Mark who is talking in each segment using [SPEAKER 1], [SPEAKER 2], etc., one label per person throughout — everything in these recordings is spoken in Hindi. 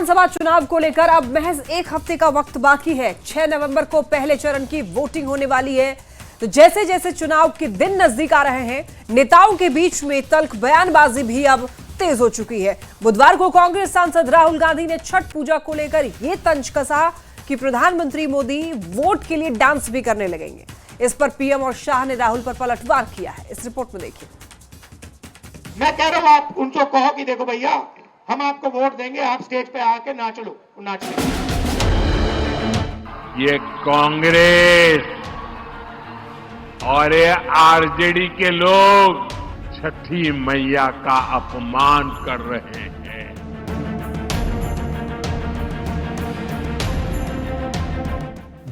[SPEAKER 1] विधानसभा चुनाव को लेकर अब महज एक हफ्ते का वक्त बाकी है। 6 नवंबर को पहले चरण की वोटिंग होने वाली है। तो जैसे जैसे चुनाव के दिन नजदीक आ रहे हैं, नेताओं के बीच में तल्ख बयानबाजी भी अब तेज हो चुकी है। बुधवार को कांग्रेस सांसद राहुल गांधी ने छठ पूजा को लेकर यह तंज कसा कि प्रधानमंत्री मोदी वोट के लिए डांस भी करने लगेंगे। इस पर पीएम और शाह ने राहुल पर पलटवार किया है। इस रिपोर्ट में देखिए।
[SPEAKER 2] मैं कह रहा हूं आप उनको कहो कि देखो भैया, हम आपको वोट देंगे, आप स्टेज पे आके नाच लो, नाच लो।
[SPEAKER 3] ये कांग्रेस और ये आरजेडी के लोग छठी मैया का अपमान कर रहे हैं।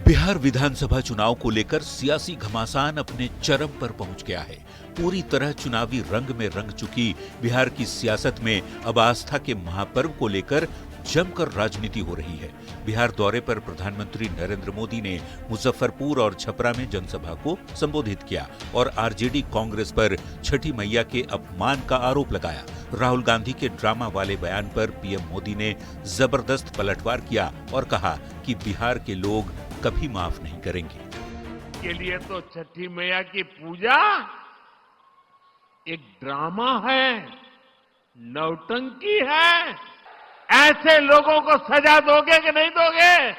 [SPEAKER 4] बिहार विधानसभा चुनाव को लेकर सियासी घमासान अपने चरम पर पहुंच गया है। पूरी तरह चुनावी रंग में रंग चुकी बिहार की सियासत में अब आस्था के महापर्व को लेकर जमकर राजनीति हो रही है। बिहार दौरे पर प्रधानमंत्री नरेंद्र मोदी ने मुजफ्फरपुर और छपरा में जनसभा को संबोधित किया और आरजेडी कांग्रेस पर छठी मैया के अपमान का आरोप लगाया। राहुल गांधी के ड्रामा वाले बयान पर पीएम मोदी ने जबरदस्त पलटवार किया और कहा कि बिहार के लोग कभी माफ नहीं करेंगे।
[SPEAKER 3] के लिए तो छठी मैया की पूजा एक ड्रामा है, नौटंकी है। ऐसे लोगों को सजा दोगे कि नहीं दोगे?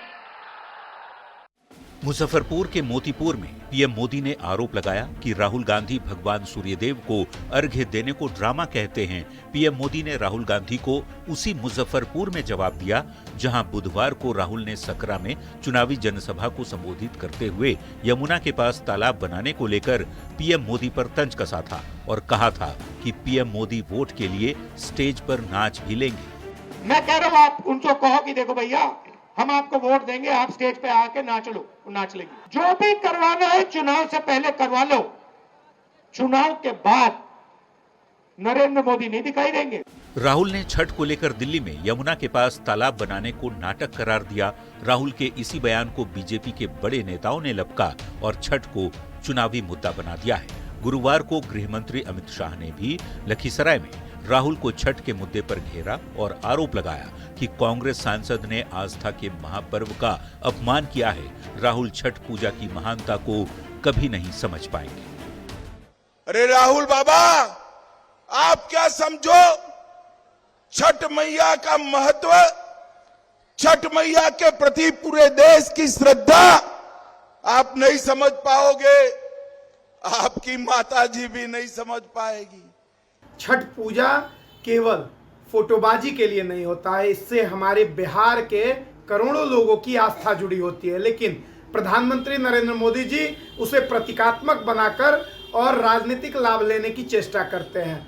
[SPEAKER 4] मुजफ्फरपुर के मोतीपुर में पीएम मोदी ने आरोप लगाया कि राहुल गांधी भगवान सूर्यदेव को अर्घ्य देने को ड्रामा कहते हैं। पीएम मोदी ने राहुल गांधी को उसी मुजफ्फरपुर में जवाब दिया जहां बुधवार को राहुल ने सकरा में चुनावी जनसभा को संबोधित करते हुए यमुना के पास तालाब बनाने को लेकर पीएम मोदी पर तंज कसा था और कहा था कि पीएम मोदी वोट के लिए स्टेज पर नाच भी लेंगे।
[SPEAKER 2] मैं कह रहा हूं आप उनको कहो कि देखो भैया, हम आपको वोट देंगे, आप स्टेज पे आके नाच लो, नाच लेंगे। जो भी करवाना है चुनाव से पहले करवा लो, चुनाव के बाद नरेंद्र मोदी नहीं दिखाई देंगे।
[SPEAKER 4] राहुल ने छठ को लेकर दिल्ली में यमुना के पास तालाब बनाने को नाटक करार दिया। राहुल के इसी बयान को बीजेपी के बड़े नेताओं ने लपका और छठ को चुनावी मुद्दा बना दिया है। गुरुवार को गृह मंत्री अमित शाह ने भी लखीसराय में राहुल को छठ के मुद्दे पर घेरा और आरोप लगाया कि कांग्रेस सांसद ने आस्था के महापर्व का अपमान किया है। राहुल छठ पूजा की महानता को कभी नहीं समझ पाएंगे।
[SPEAKER 5] अरे राहुल बाबा, आप क्या समझो छठ मैया का महत्व, छठ मैया के प्रति पूरे देश की श्रद्धा आप नहीं समझ पाओगे, आपकी माताजी भी नहीं समझ पाएगी।
[SPEAKER 6] छठ पूजा केवल फोटोबाजी के लिए नहीं होता है, इससे हमारे बिहार के करोड़ों लोगों की आस्था जुड़ी होती है। लेकिन प्रधानमंत्री नरेंद्र मोदी जी उसे प्रतीकात्मक बनाकर और राजनीतिक लाभ लेने की चेष्टा करते हैं।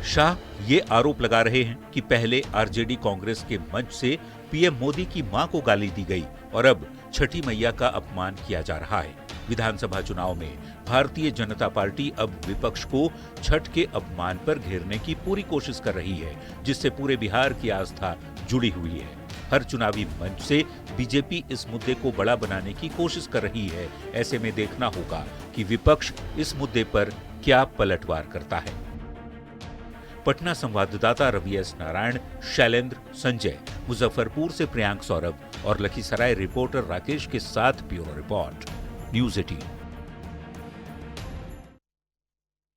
[SPEAKER 4] शाह ये आरोप लगा रहे हैं कि पहले आरजेडी कांग्रेस के मंच से पीएम मोदी की मां को गाली दी गई और अब छठी मैया का अपमान किया जा रहा है। विधानसभा चुनाव में भारतीय जनता पार्टी अब विपक्ष को छठ के अपमान पर घेरने की पूरी कोशिश कर रही है, जिससे पूरे बिहार की आस्था जुड़ी हुई है। हर चुनावी मंच से बीजेपी इस मुद्दे को बड़ा बनाने की कोशिश कर रही है। ऐसे में देखना होगा कि विपक्ष इस मुद्दे पर क्या पलटवार करता है। पटना संवाददाता रवि एस नारायण, शैलेंद्र, संजय, मुजफ्फरपुर से प्रियांक सौरभ और लखीसराय रिपोर्टर राकेश के साथ bureau report, news 18।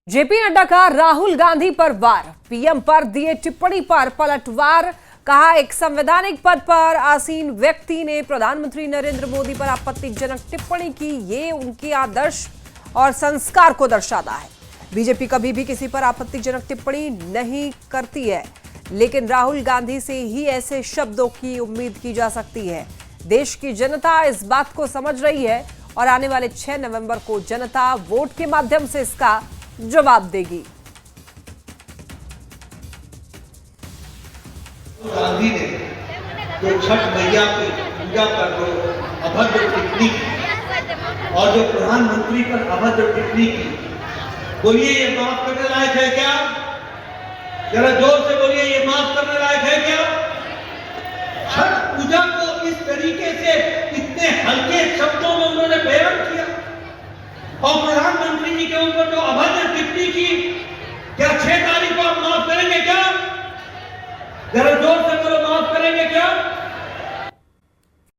[SPEAKER 1] JP Nadda का राहुल गांधी पर वार, पीएम पर दिए टिप्पणी पर पलटवार। कहा, एक संवैधानिक पद पर आसीन व्यक्ति ने प्रधानमंत्री नरेंद्र मोदी पर आपत्तिजनक टिप्पणी की। ये उनके आदर्श और संस्कार को दर्शाता है। बीजेपी कभी भी किसी पर आपत्तिजनक टिप्पणी नहीं करती है, लेकिन राहुल गांधी से ही ऐसे शब्दों की उम्मीद की जा सकती है। देश की जनता इस बात को समझ रही है और आने वाले 6 नवंबर को जनता वोट के माध्यम से इसका जवाब देगी।
[SPEAKER 7] गांधी ने जो छठ मैया की पूजा पर जो अभद्र टिप्पणी की और जो प्रधानमंत्री पर अभद्र टिप्पणी की, बोलिए ये माफ करने लायक है क्या? जरा जोर से बोलिए, ये माफ करने लायक है क्या?